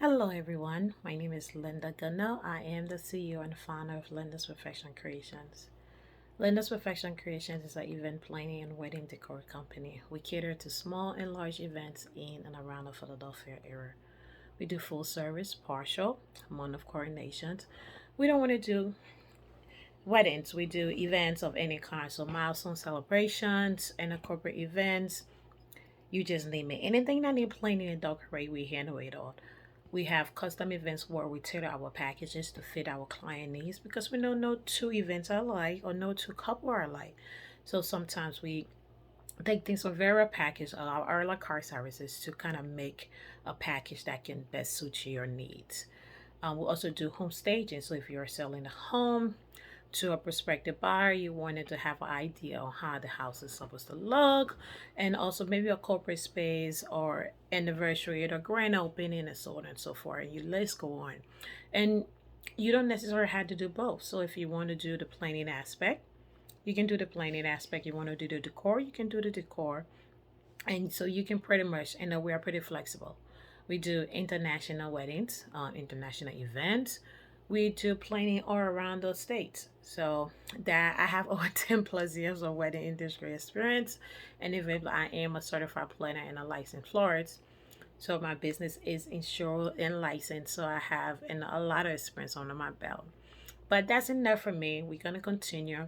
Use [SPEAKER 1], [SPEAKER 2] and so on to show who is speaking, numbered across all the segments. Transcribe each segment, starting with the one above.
[SPEAKER 1] Hello everyone, my name is Linda Gunno. I am the CEO and founder of Linda's Perfection Creations. Linda's Perfection Creations is an event planning and wedding decor company. We cater to small and large events in and around the Philadelphia area. We do full service, partial, month of coordinations. We don't want to do weddings, we do events of any kind, so milestone celebrations and corporate events. You just name it. Anything that need planning and decorate, we handle it all. We have custom events where we tailor our packages to fit our client needs because we know no two events are alike or no two couple are alike. So sometimes we take things from various package our la carte services to kind of make a package that can best suit your needs. We also do home staging. So if you're selling a home to a prospective buyer, you wanted to have an idea on how the house is supposed to look, and also maybe a corporate space or anniversary or grand opening and so on and so forth. And you list go on. And you don't necessarily have to do both. So if you want to do the planning aspect, you can do the planning aspect. You want to do the decor, you can do the decor. And so you can pretty much, we are pretty flexible. We do international weddings, international events. We do planning all around the states. So that I have over 10 plus years of wedding industry experience. And even I am a certified planner and a licensed florist. So my business is insured and licensed. So I have a lot of experience under my belt. But that's enough for me. We're gonna continue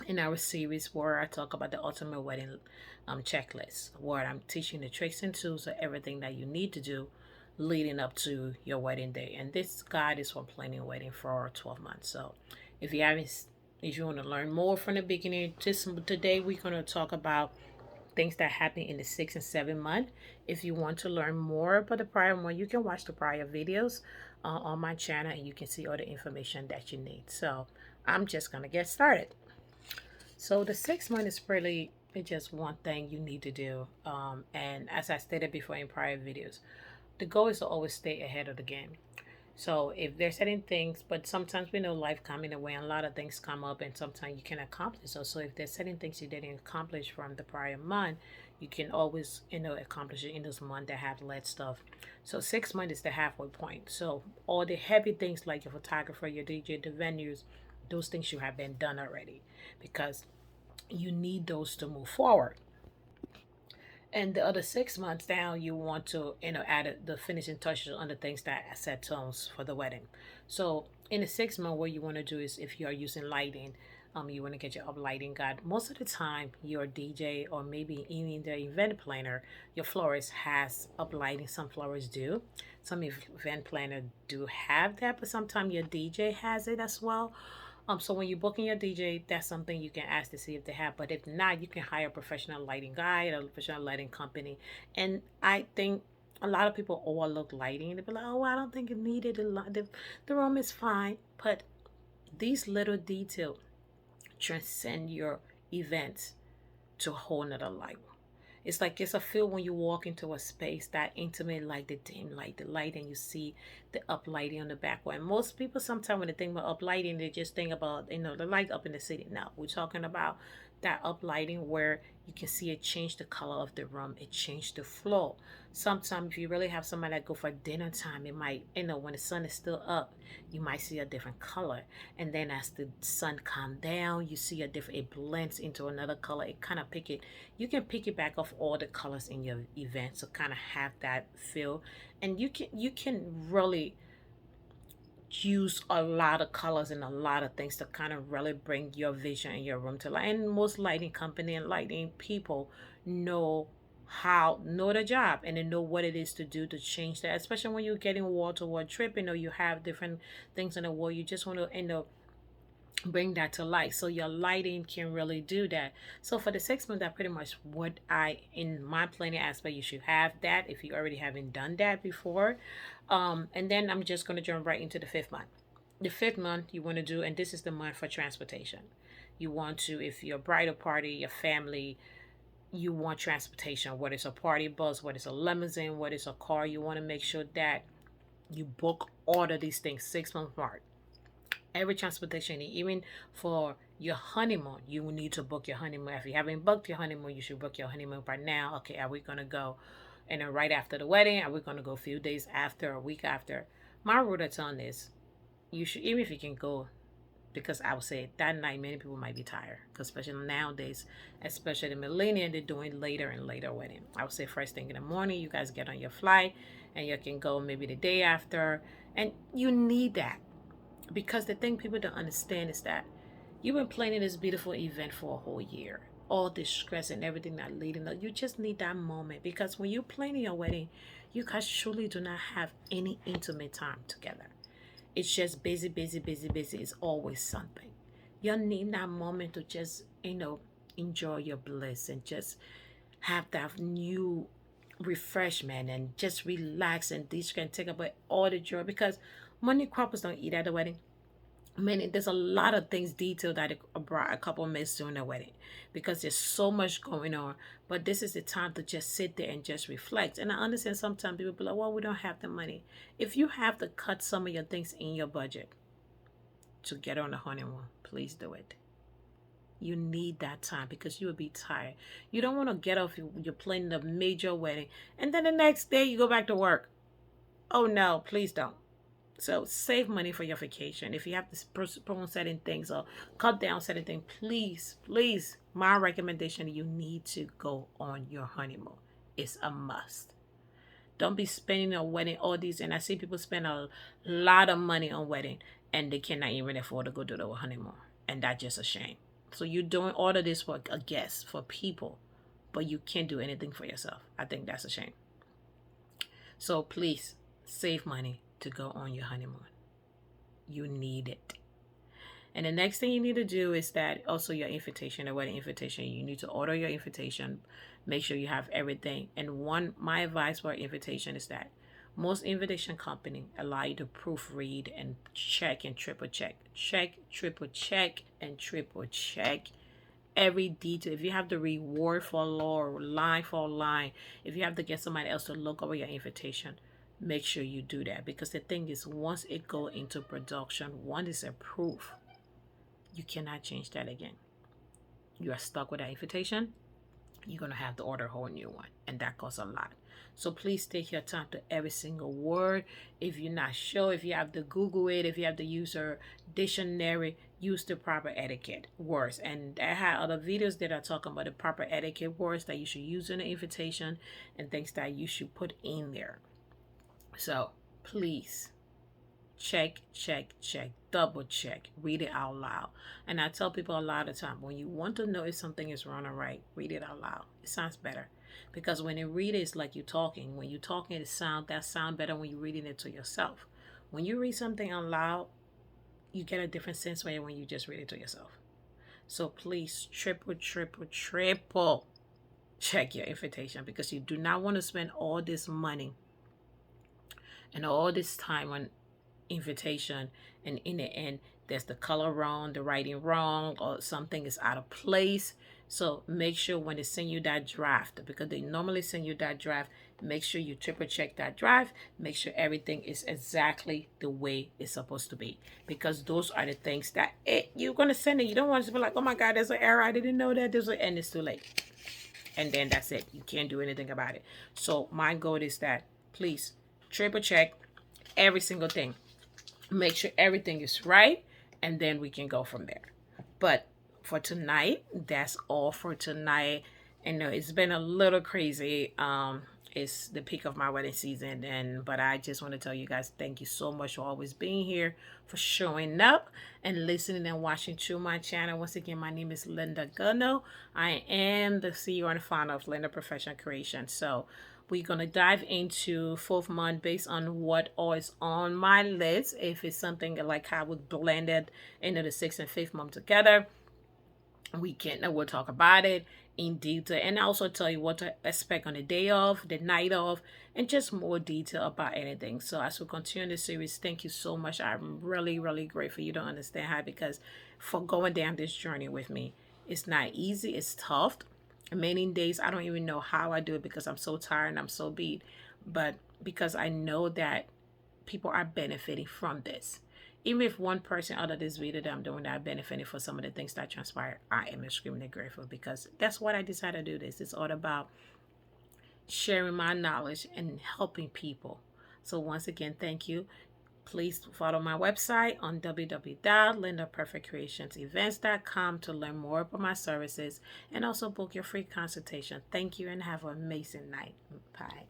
[SPEAKER 1] in our series where I talk about the ultimate wedding checklist, where I'm teaching the tricks and tools of everything that you need to do leading up to your wedding day. And this guide is for planning a wedding for 12 months. So if you haven't, if you want to learn more from the beginning, just today we're going to talk about things that happen in the 6 and 7 month. If you want to learn more about the prior one, you can watch the prior videos on my channel and you can see all the information that you need. So I'm just going to get started. So the 6 month is really it's just one thing you need to do. And as I stated before in prior videos, the goal is to always stay ahead of the game. So if there's certain things, but sometimes we know life coming away and a lot of things come up and sometimes you can accomplish those. So if there's certain things you didn't accomplish from the prior month, you can always, accomplish it in this month that have led stuff. So 6 months is the halfway point. So all the heavy things like your photographer, your DJ, the venues, those things should have been done already because you need those to move forward. And the other 6 months down, you want to, add the finishing touches on the things that set tones for the wedding. So in the 6 month, what you want to do is if you are using lighting, you want to get your up lighting guide. Most of the time, your DJ or maybe even the event planner, your florist has up lighting. Some florists do. Some event planner do have that, but sometimes your DJ has it as well. So when you're booking your DJ, that's something you can ask to see if they have. But if not, you can hire a professional lighting guy or a professional lighting company. And I think a lot of people overlook lighting. They be like, "Oh, I don't think it needed the room is fine." But these little details transcend your events to a whole nother level. It's like it's a feel when you walk into a space that intimate, like the dim light, the light, and you see the up lighting on the back wall. And most people sometimes when they think about up lighting, they just think about the light up in the city. Now we're talking about that up lighting where you can see it change the color of the room, it changed the flow. Sometimes if you really have somebody that go for dinner time, it might when the sun is still up, you might see a different color. And then as the sun come down, you see a different, it blends into another color. It kind of pick it, you can pick it back off all the colors in your event, so kind of have that feel. And you can really use a lot of colors and a lot of things to kind of really bring your vision in your room to life. And most lighting company and lighting people know the job and they know what it is to do to change that, especially when you're getting wall to wall tripping or you have different things on the wall. You just want to bring that to life, so your lighting can really do that. So for the 6 months, that pretty much what I in my planning aspect, you should have that if you already haven't done that before. And then I'm just going to jump right into the 5th month. The 5th month you want to do, and this is the month for transportation. You want to, if your bridal party, your family, you want transportation, whether it's a party bus, whether it's a limousine, whether it's a car, you want to make sure that you book all of these things 6 months mark. Every transportation, even for your honeymoon, you will need to book your honeymoon. If you haven't booked your honeymoon, you should book your honeymoon by now. Okay, are we gonna go And then right after the wedding, are we going to go a few days after, a week after? My rule of thumb is you should, even if you can go, because I would say that night many people might be tired, because especially nowadays, especially the millennial, they're doing later and later wedding. I would say first thing in the morning, you guys get on your flight and you can go maybe the day after. And you need that, because the thing people don't understand is that you've been planning this beautiful event for a whole year. All this stress and everything that leading up, you just need that moment, because when you're planning your wedding, you guys truly do not have any intimate time together. It's just busy, busy, busy, busy. It's always something. You need that moment to just, enjoy your bliss and just have that new refreshment and just relax, and these can take away all the joy, because money couples don't eat at the wedding. I mean, there's a lot of things detailed that brought a couple miss during the wedding, because there's so much going on. But this is the time to just sit there and just reflect. And I understand sometimes people be like, well, we don't have the money. If you have to cut some of your things in your budget to get on the honeymoon, please do it. You need that time, because you will be tired. You don't want to get off, you're planning a major wedding, and then the next day you go back to work. Oh no, please don't. So save money for your vacation. If you have to postpone certain things or cut down certain things, please, please, my recommendation, you need to go on your honeymoon. It's a must. Don't be spending on wedding all these. And I see people spend a lot of money on wedding and they cannot even afford to go to the honeymoon. And that's just a shame. So you're doing all of this for a guest, for people, but you can't do anything for yourself. I think that's a shame. So please save money to go on your honeymoon. You need it. And the next thing you need to do is that also your invitation, the wedding invitation. You need to order your invitation. Make sure you have everything. And my advice for invitation is that most invitation company allow you to proofread and check and triple check. Check, triple check, and triple check every detail. If you have to read word for word, line for line, if you have to get somebody else to look over your invitation, make sure you do that. Because the thing is, once it go into production, once it's approved, you cannot change that again. You are stuck with that invitation. You're going to have to order a whole new one, and that costs a lot. So please take your time to every single word. If you're not sure, if you have to Google it, if you have to use a dictionary, use the proper etiquette words. And I had other videos that are talking about the proper etiquette words that you should use in the invitation and things that you should put in there. So please check, check, check, double check, read it out loud. And I tell people a lot of time, when you want to know if something is wrong or right, read it out loud. It sounds better, because when you read it, it's like you're talking. When you're talking, it sound better when you're reading it to yourself. When you read something out loud, you get a different sense when you just read it to yourself. So please triple check your invitation, because you do not want to spend all this money and all this time on invitation, and in the end there's the color wrong, the writing wrong, or something is out of place. So make sure when they send you that draft, because they normally send you that draft, make sure you triple check that draft. Make sure everything is exactly the way it's supposed to be, because those are the things that you're going to send it. You don't want to be like, oh my God, there's an error, I didn't know that, and it's too late, and then that's it. You can't do anything about it. So my goal is that please triple check every single thing. Make sure everything is right, and then we can go from there. But for tonight, that's all for tonight. And it's been a little crazy. It's the peak of my wedding season, but I just want to tell you guys, thank you so much for always being here, for showing up and listening and watching through my channel. Once again, my name is Linda Gunno. I am the CEO and founder of Linda Perfect Creation. So we're going to dive into fourth month based on what all is on my list. If it's something like how we blended into the sixth and fifth month together, we'll talk about it in detail, and also tell you what to expect on the day of, the night of, and just more detail about anything. So as we continue this series, thank you so much. I'm really, really grateful. You don't understand how, because for going down this journey with me, it's not easy. It's tough. Many days I don't even know how I do it, because I'm so tired and I'm so beat. But because I know that people are benefiting from this. Even if one person out of this video that I'm doing that are benefiting for some of the things that transpired, I am extremely grateful, because that's what I decided to do this. It's all about sharing my knowledge and helping people. So once again, thank you. Please follow my website on www.lyndaperfect.creationsevents.com to learn more about my services and also book your free consultation. Thank you and have an amazing night. Bye.